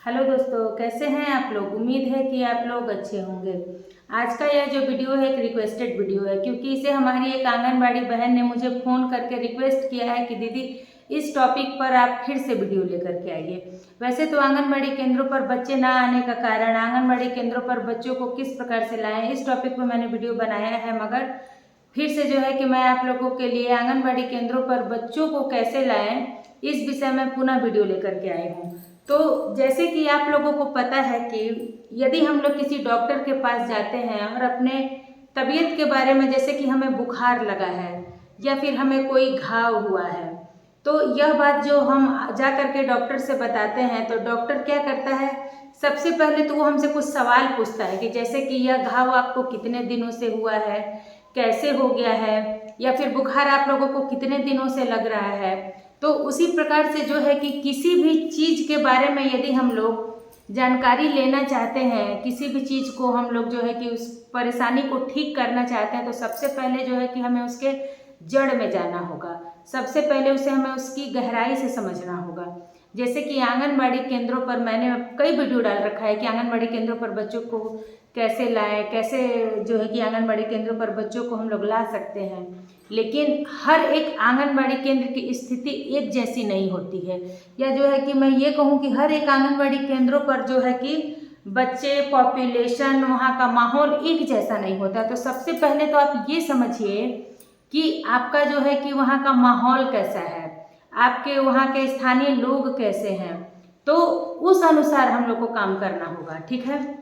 Hello दोस्तों, कैसे हैं आप लोग। उम्मीद है कि आप लोग अच्छे होंगे। आज का यह जो वीडियो है एक रिक्वेस्टेड वीडियो है, क्योंकि इसे हमारी एक आंगनबाड़ी बहन ने मुझे फ़ोन करके रिक्वेस्ट किया है कि दीदी इस टॉपिक पर आप फिर से वीडियो लेकर के आइए। वैसे तो आंगनबाड़ी केंद्रों पर बच्चे ना आने का कारण, आंगनबाड़ी केंद्रों पर बच्चों को किस प्रकार से लाएं, इस टॉपिक पर मैंने वीडियो बनाया है, मगर फिर से जो है कि मैं आप लोगों के लिए आंगनबाड़ी केंद्रों पर बच्चों को कैसे लाएं, इस विषय में पुनः वीडियो लेकर के आई हूँ। तो जैसे कि आप लोगों को पता है कि यदि हम लोग किसी डॉक्टर के पास जाते हैं और अपने तबीयत के बारे में, जैसे कि हमें बुखार लगा है या फिर हमें कोई घाव हुआ है, तो यह बात जो हम जा कर के डॉक्टर से बताते हैं, तो डॉक्टर क्या करता है, सबसे पहले तो वो हमसे कुछ सवाल पूछता है कि जैसे कि यह घाव आपको कितने दिनों से हुआ है, कैसे हो गया है, या फिर बुखार आप लोगों को कितने दिनों से लग रहा है। तो उसी प्रकार से जो है कि किसी भी चीज़ के बारे में यदि हम लोग जानकारी लेना चाहते हैं, किसी भी चीज़ को हम लोग जो है कि उस परेशानी को ठीक करना चाहते हैं, तो सबसे पहले जो है कि हमें उसके जड़ में जाना होगा। सबसे पहले उसे हमें उसकी गहराई से समझना होगा। जैसे कि आंगनबाड़ी केंद्रों पर मैंने कई वीडियो डाल रखा है कि आंगनबाड़ी केंद्रों पर बच्चों को कैसे लाएं, कैसे जो है कि आंगनबाड़ी केंद्रों पर बच्चों को हम लोग ला सकते हैं। लेकिन हर एक आंगनबाड़ी केंद्र की स्थिति एक जैसी नहीं होती है, या जो है कि मैं ये कहूँ कि हर एक आंगनबाड़ी केंद्रों पर जो है कि बच्चे, पॉपुलेशन, वहाँ का माहौल एक जैसा नहीं होता। तो सबसे पहले तो आप ये समझिए कि आपका जो है कि वहाँ का माहौल कैसा है, आपके वहाँ के स्थानीय लोग कैसे हैं, तो उस अनुसार हम लोग को काम करना होगा। ठीक है,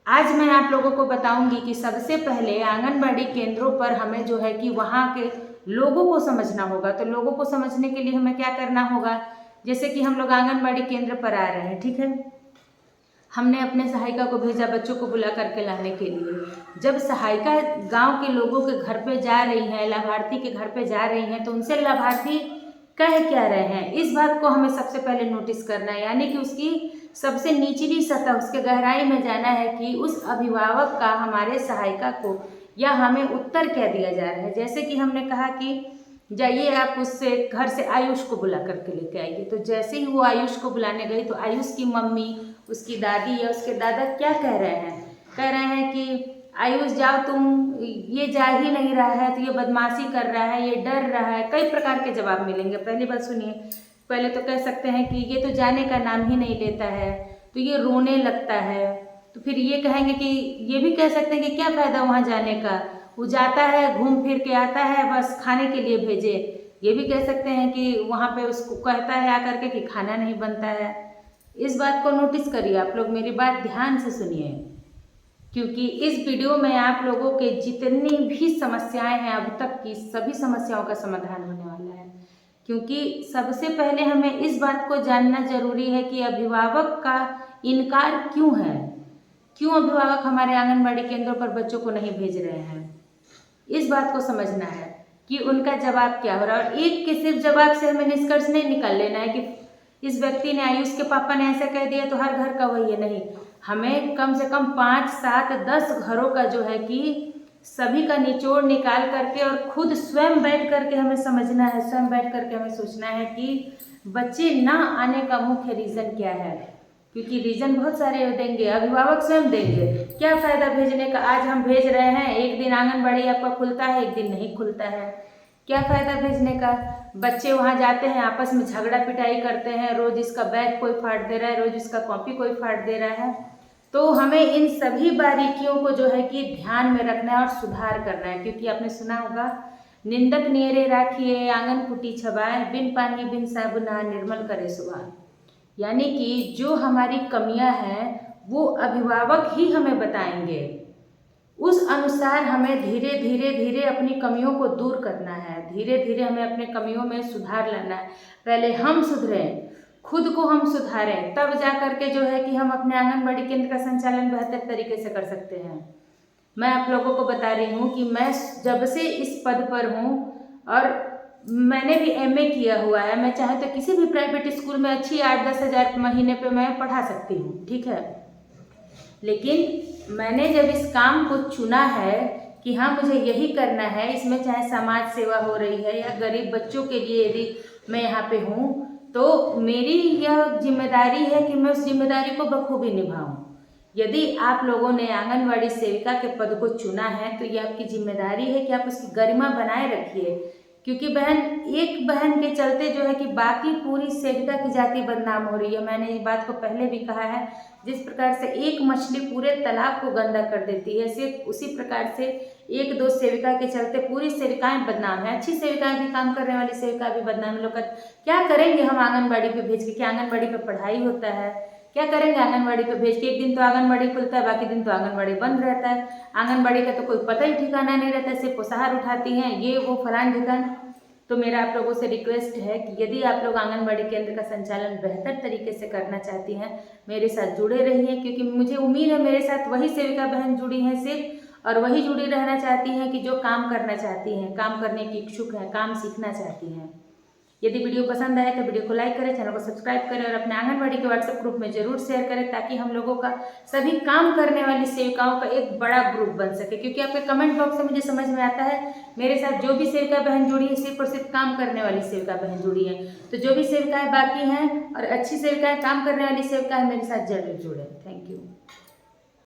आज मैं आप लोगों को बताऊंगी कि सबसे पहले आंगनबाड़ी केंद्रों पर हमें जो है कि वहाँ के लोगों को समझना होगा। तो लोगों को समझने के लिए हमें क्या करना होगा, जैसे कि हम लोग आंगनबाड़ी केंद्र पर आ रहे हैं, ठीक है, हमने अपने सहायिका को भेजा बच्चों को बुला करके लाने के लिए। जब सहायिका गांव के लोगों के घर पे जा रही हैं, लाभार्थी के घर पे जा रही हैं, तो उनसे लाभार्थी कह क्या रहे हैं, इस बात को हमें सबसे पहले नोटिस करना है। यानी कि उसकी सबसे निचली सतह, उसके गहराई में जाना है कि उस अभिभावक का हमारे सहायिका को या हमें उत्तर क्या दिया जा रहा है। जैसे कि हमने कहा कि जाइए आप उससे घर से आयुष को बुला करके लेके आइए। तो जैसे ही वो आयुष को बुलाने गई, तो आयुष की मम्मी, उसकी दादी या उसके दादा क्या कह रहे हैं, कह रहे हैं कि आयुष जाओ तुम, ये जा ही नहीं रहा है, तो ये बदमाशी कर रहा है, ये डर रहा है। कई प्रकार के जवाब मिलेंगे। पहली बात सुनिए, पहले तो कह सकते हैं कि ये तो जाने का नाम ही नहीं लेता है, तो ये रोने लगता है। तो फिर ये कहेंगे कि ये भी कह सकते हैं कि क्या फ़ायदा वहाँ जाने का, वो जाता है घूम फिर के आता है, बस खाने के लिए भेजे। ये भी कह सकते हैं कि वहाँ पे उसको कहता है आकर के कि खाना नहीं बनता है। इस बात को नोटिस करिए आप लोग, मेरी बात ध्यान से सुनिए, क्योंकि इस वीडियो में आप लोगों के जितनी भी समस्याएं हैं अब तक की, सभी समस्याओं का समाधान होने वाला है। क्योंकि सबसे पहले हमें इस बात को जानना जरूरी है कि अभिभावक का इनकार क्यों है, क्यों अभिभावक हमारे आंगनबाड़ी केंद्रों पर बच्चों को नहीं भेज रहे हैं। इस बात को समझना है कि उनका जवाब क्या हो रहा है। और एक के सिर्फ जवाब से हमें निष्कर्ष नहीं निकाल लेना है कि इस व्यक्ति ने, आयुष के पापा ने ऐसा कह दिया तो हर घर का वही है। नहीं, हमें कम से कम 5, 7, 10 घरों का जो है कि सभी का निचोड़ निकाल करके और खुद स्वयं बैठ करके हमें समझना है, स्वयं बैठ करके हमें सोचना है कि बच्चे ना आने का मुख्य रीज़न क्या है। क्योंकि रीज़न बहुत सारे देंगे, अभिभावक स्वयं देंगे। क्या फ़ायदा भेजने का, आज हम भेज रहे हैं, एक दिन आंगनबाड़ी आपका खुलता है, एक दिन नहीं खुलता है, क्या फ़ायदा भेजने का। बच्चे वहाँ जाते हैं, आपस में झगड़ा पिटाई करते हैं, रोज़ इसका बैग कोई फाड़ दे रहा है, रोज़ इसका कॉपी कोई फाड़ दे रहा है। तो हमें इन सभी बारीकियों को जो है कि ध्यान में रखना है और सुधार करना है। क्योंकि आपने सुना होगा, निंदक नियरे राखिए आंगन कुटी छबाए, बिन पानी बिन साबुना निर्मल करे सुबह। यानी कि जो हमारी कमियां हैं वो अभिभावक ही हमें बताएंगे, उस अनुसार हमें धीरे धीरे धीरे अपनी कमियों को दूर करना है, धीरे धीरे हमें अपने कमियों में सुधार लाना है। पहले हम सुधरें, खुद को हम सुधारें, तब जा करके जो है कि हम अपने आंगनबाड़ी केंद्र का संचालन बेहतर तरीके से कर सकते हैं। मैं आप लोगों को बता रही हूँ कि मैं जब से इस पद पर हूँ और मैंने भी एमए किया हुआ है, मैं चाहे तो किसी भी प्राइवेट स्कूल में अच्छी 8-10 हज़ार महीने पे मैं पढ़ा सकती हूँ, ठीक है। लेकिन मैंने जब इस काम को चुना है कि हाँ मुझे यही करना है, इसमें चाहे समाज सेवा हो रही है या गरीब बच्चों के लिए यदि मैं यहाँ पे हूँ, तो मेरी यह जिम्मेदारी है कि मैं उस जिम्मेदारी को बखूबी निभाऊं। यदि आप लोगों ने आंगनवाड़ी सेविका के पद को चुना है तो ये आपकी जिम्मेदारी है कि आप उसकी गरिमा बनाए रखिए, क्योंकि बहन, एक बहन के चलते जो है कि बाकी पूरी सेविका की जाति बदनाम हो रही है। मैंने इस बात को पहले भी कहा है, जिस प्रकार से एक मछली पूरे तालाब को गंदा कर देती है, सिर्फ उसी प्रकार से एक दो सेविका के चलते पूरी सेविकाएं बदनाम है। अच्छी सेविकाएं भी, काम करने वाली सेविका भी बदनाम। लोग क्या करेंगे हम आंगनबाड़ी पे भेज के? क्या आंगनबाड़ी पे पढ़ाई होता है? क्या करेंगे आंगनबाड़ी पे भेज के? एक दिन तो आंगनबाड़ी खुलता है, बाकी दिन तो आंगनबाड़ी बंद रहता है। आंगनबाड़ी का तो कोई पता ही ठिकाना नहीं रहता, सिर्फ पोसाहार उठाती हैं, ये वो फलान ठिकाना। तो मेरा आप लोगों से रिक्वेस्ट है कि यदि आप लोग आंगनबाड़ी केंद्र का संचालन बेहतर तरीके से करना चाहती हैं, मेरे साथ जुड़े रहिए, क्योंकि मुझे उम्मीद है मेरे साथ वही सेविका बहन जुड़ी हैं सिर्फ, और वही जुड़ी रहना चाहती हैं कि जो काम करना चाहती हैं, काम करने की इच्छुक हैं, काम सीखना चाहती हैं। यदि वीडियो पसंद आए तो वीडियो को लाइक करें, चैनल को सब्सक्राइब करें और अपने आंगनबाड़ी के व्हाट्सएप ग्रुप में जरूर शेयर करें, ताकि हम लोगों का, सभी काम करने वाली सेविकाओं का एक बड़ा ग्रुप बन सके। क्योंकि आपके कमेंट बॉक्स से मुझे समझ में आता है मेरे साथ जो भी सेविका बहन जुड़ी है सिर्फ और सिर्फ काम करने वाली सेविका बहन जुड़ी है। तो जो भी सेविकाएं बाकी हैं और अच्छी सेविकाएं, काम करने वाली सेविकाएं, मेरे साथ जरूर जुड़े। Thank you.